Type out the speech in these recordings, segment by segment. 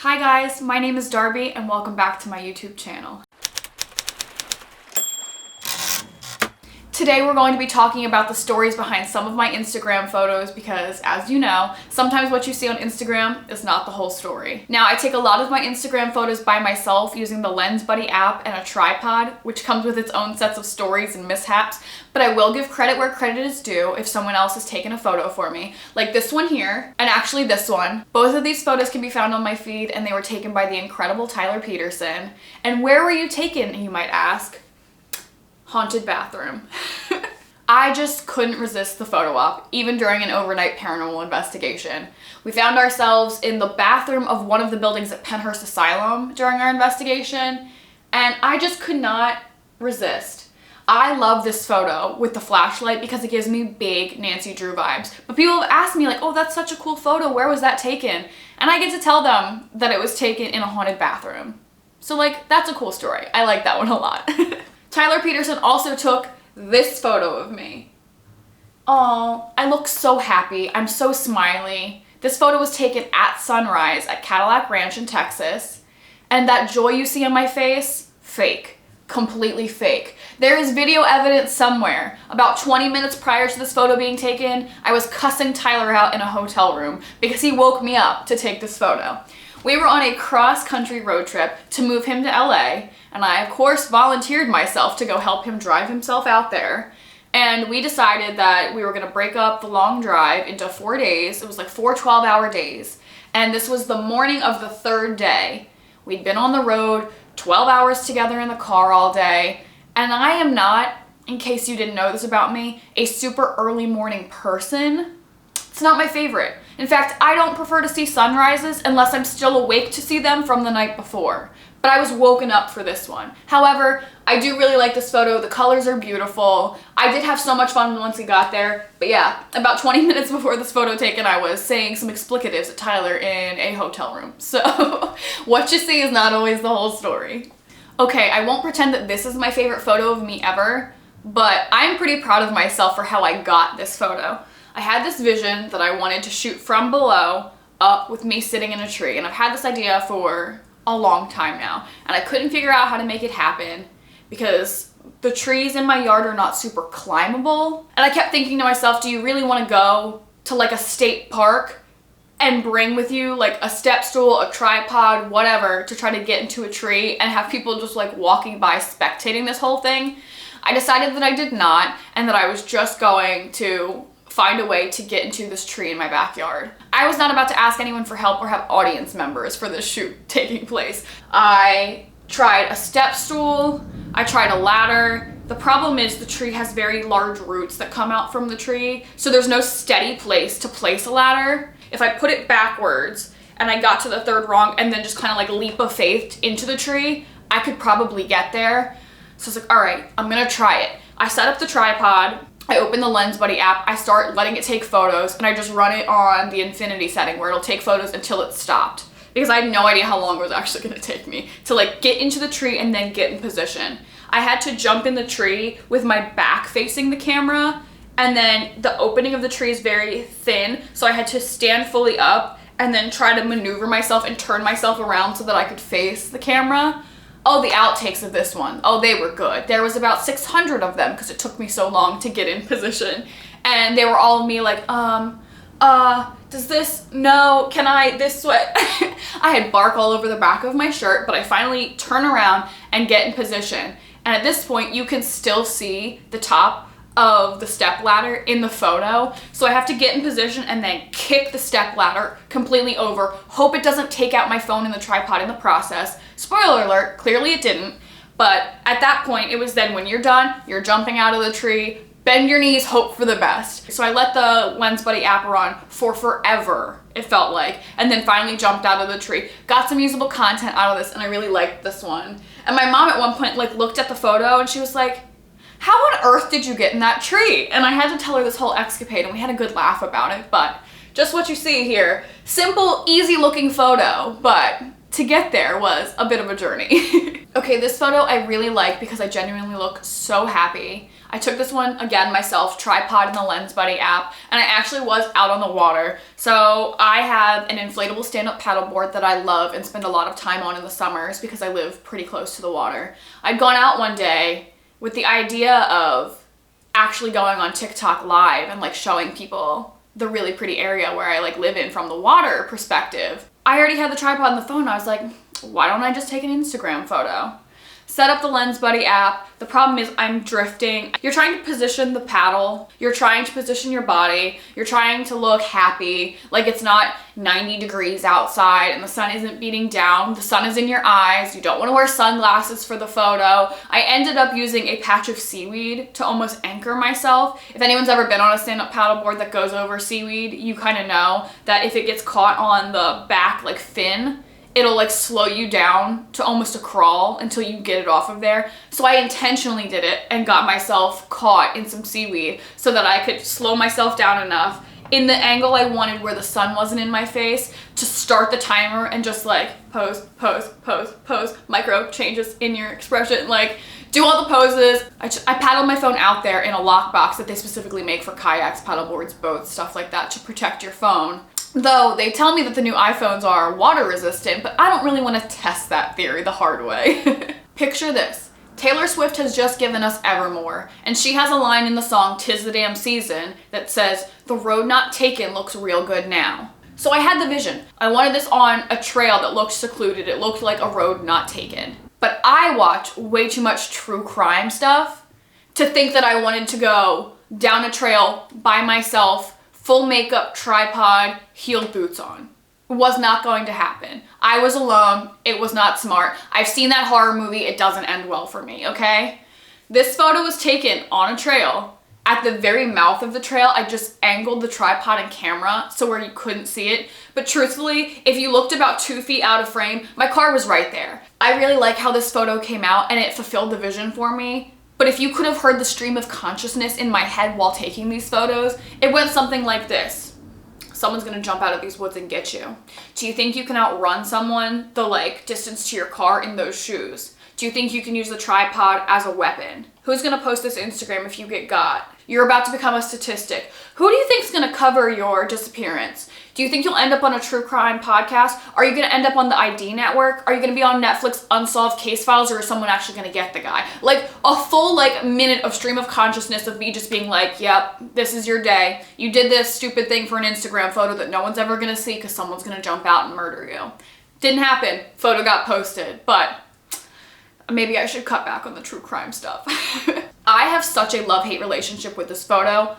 Hi guys, my name is Darby and welcome back to my YouTube channel. Today we're going to be talking about the stories behind some of my Instagram photos because, as you know, sometimes what you see on Instagram is not the whole story. Now, I take a lot of my Instagram photos by myself using the LensBuddy app and a tripod, which comes with its own sets of stories and mishaps, but I will give credit where credit is due if someone else has taken a photo for me. Like this one here, and actually this one. Both of these photos can be found on my feed and they were taken by the incredible Tyler Peterson. And where were you taken, you might ask? Haunted bathroom. I just couldn't resist the photo op, even during an overnight paranormal investigation. We found ourselves in the bathroom of one of the buildings at Pennhurst Asylum during our investigation, and I just could not resist. I love this photo with the flashlight because it gives me big Nancy Drew vibes. But people have asked me like, oh, that's such a cool photo, where was that taken? And I get to tell them that it was taken in a haunted bathroom. So like, that's a cool story. I like that one a lot. Tyler Peterson also took this photo of me. Oh, I look so happy. I'm so smiley. This photo was taken at sunrise at Cadillac Ranch in Texas. And that joy you see on my face, fake. Completely fake. There is video evidence somewhere. About 20 minutes prior to this photo being taken, I was cussing Tyler out in a hotel room because he woke me up to take this photo. We were on a cross-country road trip to move him to LA, and I, of course, volunteered myself to go help him drive himself out there. And we decided that we were gonna break up the long drive into 4 days. It was like 4 12-hour days. And this was the morning of the third day. We'd been on the road 12 hours together in the car all day. And I am not, in case you didn't know this about me, a super early morning person. It's not my favorite. In fact, I don't prefer to see sunrises unless I'm still awake to see them from the night before. But I was woken up for this one. However, I do really like this photo. The colors are beautiful. I did have so much fun once we got there. But yeah, about 20 minutes before this photo taken, I was saying some explicatives at Tyler in a hotel room. So what you see is not always the whole story. Okay, I won't pretend that this is my favorite photo of me ever, but I'm pretty proud of myself for how I got this photo. I had this vision that I wanted to shoot from below up with me sitting in a tree, and I've had this idea for a long time now, and I couldn't figure out how to make it happen because the trees in my yard are not super climbable. And I kept thinking to myself, do you really want to go to like a state park and bring with you like a step stool, a tripod, whatever, to try to get into a tree and have people just like walking by spectating this whole thing? I decided that I did not, and that I was just going to find a way to get into this tree in my backyard. I was not about to ask anyone for help or have audience members for this shoot taking place. I tried a step stool, I tried a ladder. The problem is the tree has very large roots that come out from the tree, so there's no steady place to place a ladder. If I put it backwards and I got to the third rung and then just kind of like leap of faith into the tree, I could probably get there. So I was like, all right, I'm gonna try it. I set up the tripod, I open the LensBuddy app, I start letting it take photos, and I just run it on the infinity setting where it'll take photos until it stopped. Because I had no idea how long it was actually gonna take me to like get into the tree and then get in position. I had to jump in the tree with my back facing the camera, and then the opening of the tree is very thin, so I had to stand fully up and then try to maneuver myself and turn myself around so that I could face the camera. Oh, the outtakes of this one. Oh, they were good. There was about 600 of them because it took me so long to get in position. And they were all me like, does this, no, can I, this way? I had bark all over the back of my shirt, but I finally turn around and get in position. And at this point, you can still see the top of the step ladder in the photo. So I have to get in position and then kick the step ladder completely over. Hope it doesn't take out my phone and the tripod in the process. Spoiler alert, clearly it didn't. But at that point, it was then when you're done, you're jumping out of the tree, bend your knees, hope for the best. So I let the LensBuddy app run for forever, it felt like, and then finally jumped out of the tree. Got some usable content out of this, and I really liked this one. And my mom at one point like looked at the photo and she was like, how on earth did you get in that tree? And I had to tell her this whole escapade, and we had a good laugh about it, but just what you see here. Simple, easy looking photo, but to get there was a bit of a journey. Okay, this photo I really like because I genuinely look so happy. I took this one, again, myself, tripod in the LensBuddy app, and I actually was out on the water. So I have an inflatable stand-up paddleboard that I love and spend a lot of time on in the summers because I live pretty close to the water. I'd gone out one day with the idea of actually going on TikTok live and like showing people the really pretty area where I like live in from the water perspective. I already had the tripod on the phone. I was like, why don't I just take an Instagram photo? Set up the LensBuddy app. The problem is I'm drifting. You're trying to position the paddle. You're trying to position your body. You're trying to look happy. Like it's not 90 degrees outside and the sun isn't beating down. The sun is in your eyes. You don't want to wear sunglasses for the photo. I ended up using a patch of seaweed to almost anchor myself. If anyone's ever been on a stand-up paddleboard that goes over seaweed, you kind of know that if it gets caught on the back like fin, it'll like slow you down to almost a crawl until you get it off of there. So I intentionally did it and got myself caught in some seaweed so that I could slow myself down enough in the angle I wanted where the sun wasn't in my face to start the timer and just like pose, pose, pose, pose, micro changes in your expression, like do all the poses. I paddled my phone out there in a lockbox that they specifically make for kayaks, paddleboards, boats, stuff like that to protect your phone. Though they tell me that the new iPhones are water resistant, but I don't really want to test that theory the hard way. Picture this. Taylor Swift has just given us Evermore, and she has a line in the song "'Tis the Damn Season" that says, "The road not taken looks real good now." So I had the vision. I wanted this on a trail that looked secluded. It looked like a road not taken. But I watch way too much true crime stuff to think that I wanted to go down a trail by myself, full makeup, tripod, heeled boots on. It was not going to happen. I was alone. It was not smart. I've seen that horror movie. It doesn't end well for me, okay? This photo was taken on a trail. At the very mouth of the trail, I just angled the tripod and camera so where you couldn't see it. But truthfully, if you looked about 2 feet out of frame, my car was right there. I really like how this photo came out and it fulfilled the vision for me. But if you could have heard the stream of consciousness in my head while taking these photos, it went something like this. Someone's gonna jump out of these woods and get you. Do you think you can outrun someone the distance to your car in those shoes? Do you think you can use the tripod as a weapon? Who's gonna post this Instagram if you get got? You're about to become a statistic. Who do you think's gonna cover your disappearance? Do you think you'll end up on a true crime podcast? Are you gonna end up on the ID network? Are you gonna be on Netflix Unsolved Case Files, or is someone actually gonna get the guy? Like a full minute of stream of consciousness of me just being like, yep, this is your day. You did this stupid thing for an Instagram photo that no one's ever gonna see because someone's gonna jump out and murder you. Didn't happen. Photo got posted, but maybe I should cut back on the true crime stuff. I have such a love-hate relationship with this photo.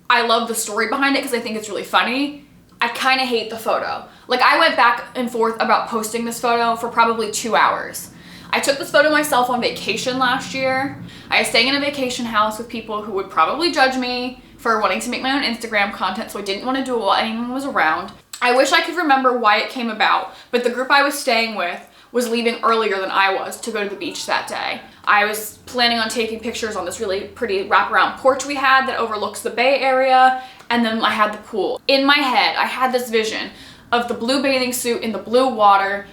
I love the story behind it because I think it's really funny. I kind of hate the photo. I went back and forth about posting this photo for probably 2 hours. I took this photo myself on vacation last year. I was staying in a vacation house with people who would probably judge me for wanting to make my own Instagram content, so I didn't want to do it while anyone was around. I wish I could remember why it came about, but the group I was staying with was leaving earlier than I was to go to the beach that day. I was planning on taking pictures on this really pretty wraparound porch we had that overlooks the Bay Area, and then I had the pool. In my head, I had this vision of the blue bathing suit in the blue water.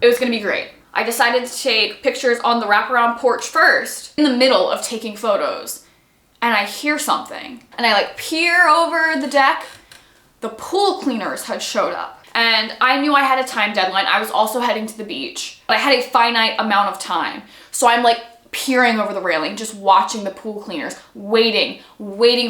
It was gonna be great. I decided to take pictures on the wraparound porch first, in the middle of taking photos, and I hear something. And I peer over the deck. The pool cleaners had showed up. And I knew I had a time deadline. I was also heading to the beach, but I had a finite amount of time. So I'm peering over the railing, just watching the pool cleaners, waiting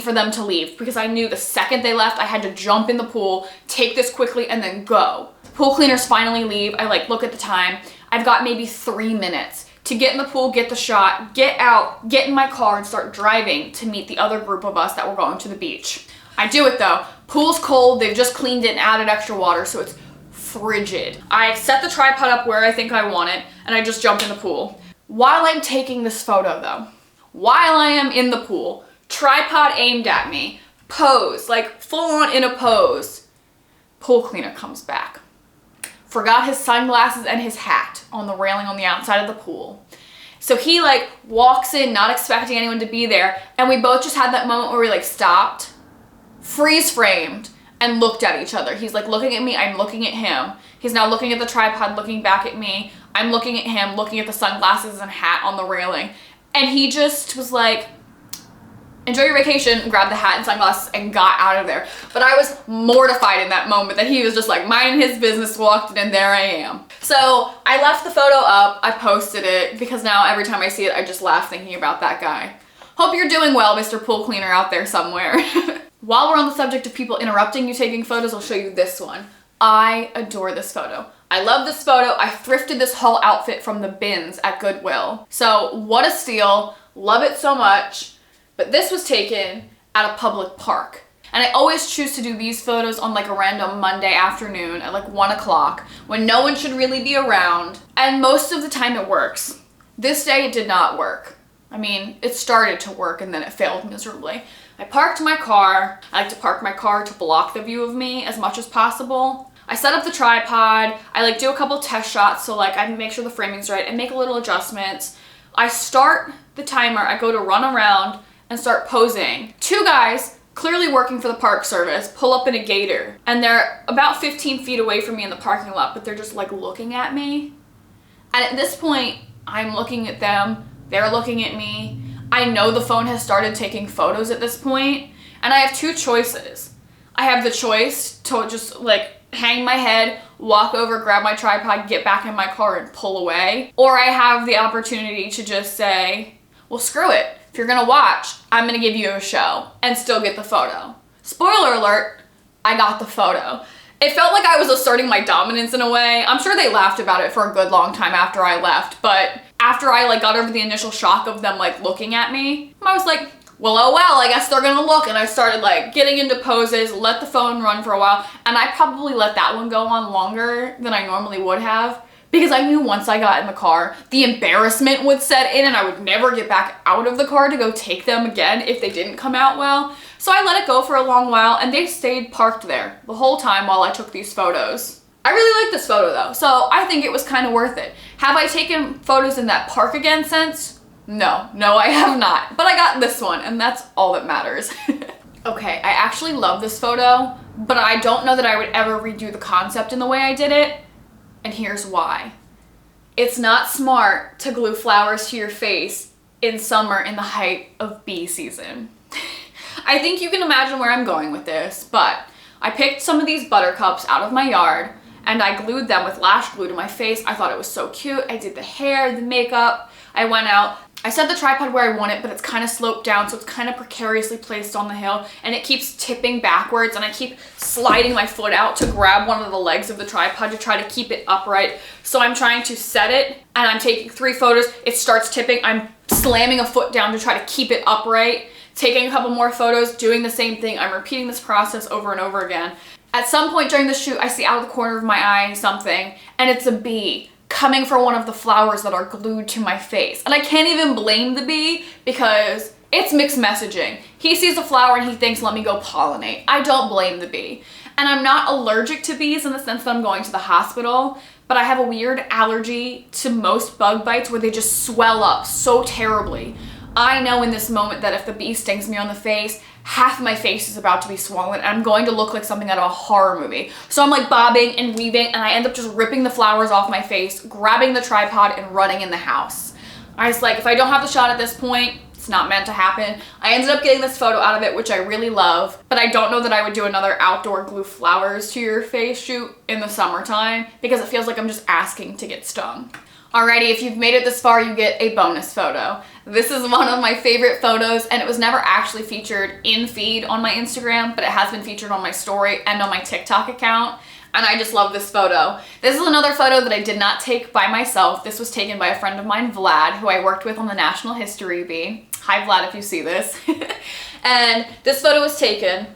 for them to leave, because I knew the second they left, I had to jump in the pool, take this quickly, and then go. Pool cleaners finally leave. I look at the time. I've got maybe 3 minutes to get in the pool, get the shot, get out, get in my car, and start driving to meet the other group of us that were going to the beach. I do it though. Pool's cold, they've just cleaned it and added extra water, so it's frigid. I set the tripod up where I think I want it, and I just jump in the pool. While I'm taking this photo though, while I am in the pool, tripod aimed at me, pose, full on in a pose, pool cleaner comes back. Forgot his sunglasses and his hat on the railing on the outside of the pool. So he walks in not expecting anyone to be there, and we both just had that moment where we freeze framed and looked at each other. He's looking at me, I'm looking at him. He's now looking at the tripod, looking back at me. I'm looking at him, looking at the sunglasses and hat on the railing. And he just was like, enjoy your vacation, grabbed the hat and sunglasses and got out of there. But I was mortified in that moment that he was just like minding his business, walked in, and there I am. So I left the photo up, I posted it, because now every time I see it, I just laugh thinking about that guy. Hope you're doing well, Mr. Pool Cleaner out there somewhere. While we're on the subject of people interrupting you taking photos, I'll show you this one. I adore this photo. I love this photo. I thrifted this whole outfit from the bins at Goodwill. So what a steal, love it so much. But this was taken at a public park. And I always choose to do these photos on like a random Monday afternoon at like 1 o'clock when no one should really be around. And most of the time it works. This day it did not work. I mean, it started to work and then it failed miserably. I parked my car. I like to park my car to block the view of me as much as possible. I set up the tripod. I like do a couple test shots so like I make sure the framing's right and make little adjustments. I start the timer. I go to run around and start posing. Two guys, clearly working for the Park Service, pull up in a gator. And they're about 15 feet away from me in the parking lot, but they're just like looking at me. And at this point, I'm looking at them, they're looking at me. I know the phone has started taking photos at this point, and I have two choices. I have the choice to just like hang my head, walk over, grab my tripod, get back in my car and pull away. Or I have the opportunity to just say, well, screw it. If you're gonna watch, I'm gonna give you a show and still get the photo. Spoiler alert, I got the photo. It felt like I was asserting my dominance in a way. I'm sure they laughed about it for a good long time after I left, but after I like got over the initial shock of them like looking at me, I was like, well, oh well, I guess they're gonna look. And I started like getting into poses, let the phone run for a while, and I probably let that one go on longer than I normally would have, because I knew once I got in the car, the embarrassment would set in and I would never get back out of the car to go take them again if they didn't come out well. So I let it go for a long while and they stayed parked there the whole time while I took these photos. I really like this photo though, so I think it was kind of worth it. Have I taken photos in that park again since? No, I have not. But I got this one and that's all that matters. Okay, I actually love this photo, but I don't know that I would ever redo the concept in the way I did it. And here's why. It's not smart to glue flowers to your face in summer in the height of bee season. I think you can imagine where I'm going with this, but I picked some of these buttercups out of my yard and I glued them with lash glue to my face. I thought it was so cute. I did the hair, the makeup. I went out. I set the tripod where I want it, but it's kind of sloped down, so it's kind of precariously placed on the hill, and it keeps tipping backwards, and I keep sliding my foot out to grab one of the legs of the tripod to try to keep it upright. So I'm trying to set it, and I'm taking 3 photos. It starts tipping. I'm slamming a foot down to try to keep it upright, taking a couple more photos, doing the same thing. I'm repeating this process over and over again. At some point during the shoot, I see out of the corner of my eye something, and it's a bee coming for one of the flowers that are glued to my face. And I can't even blame the bee because it's mixed messaging. He sees a flower and he thinks, let me go pollinate. I don't blame the bee. And I'm not allergic to bees in the sense that I'm going to the hospital, but I have a weird allergy to most bug bites where they just swell up so terribly. I know in this moment that if the bee stings me on the face, half my face is about to be swollen and I'm going to look like something out of a horror movie. So I'm like bobbing and weaving and I end up just ripping the flowers off my face, grabbing the tripod and running in the house. I was like, if I don't have the shot at this point, it's not meant to happen. I ended up getting this photo out of it, which I really love, but I don't know that I would do another outdoor glue flowers to your face shoot in the summertime because it feels like I'm just asking to get stung. Alrighty, if you've made it this far, you get a bonus photo. This is one of my favorite photos and it was never actually featured in feed on my Instagram, but it has been featured on my story and on my TikTok account. And I just love this photo. This is another photo that I did not take by myself. This was taken by a friend of mine, Vlad, who I worked with on the National History Bee. Hi Vlad, if you see this. And this photo was taken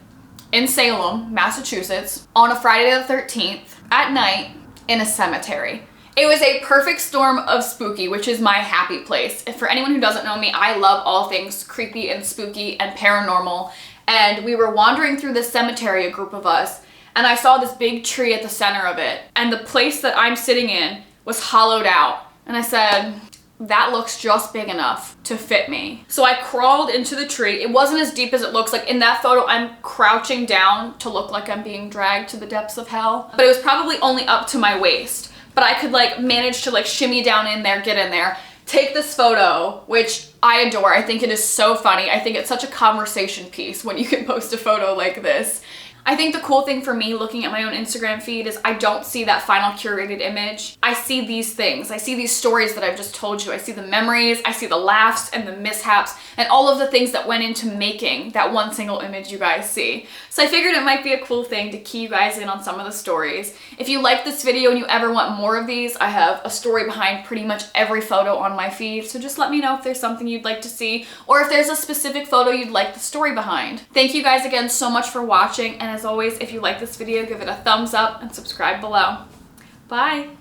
in Salem, Massachusetts on a Friday the 13th at night in a cemetery. It was a perfect storm of spooky, which is my happy place. If for anyone who doesn't know me, I love all things creepy and spooky and paranormal. And we were wandering through this cemetery, a group of us, and I saw this big tree at the center of it. And the place that I'm sitting in was hollowed out. And I said, that looks just big enough to fit me. So I crawled into the tree. It wasn't as deep as it looks. Like in that photo, I'm crouching down to look like I'm being dragged to the depths of hell. But it was probably only up to my waist. But I could like manage to like shimmy down in there, get in there, take this photo, which I adore. I think it is so funny. I think it's such a conversation piece when you can post a photo like this. I think the cool thing for me looking at my own Instagram feed is I don't see that final curated image. I see these things. I see these stories that I've just told you. I see the memories, I see the laughs and the mishaps and all of the things that went into making that one single image you guys see. So I figured it might be a cool thing to key you guys in on some of the stories. If you like this video and you ever want more of these, I have a story behind pretty much every photo on my feed. So just let me know if there's something you'd like to see or if there's a specific photo you'd like the story behind. Thank you guys again so much for watching, and as always, if you like this video, give it a thumbs up and subscribe below. Bye!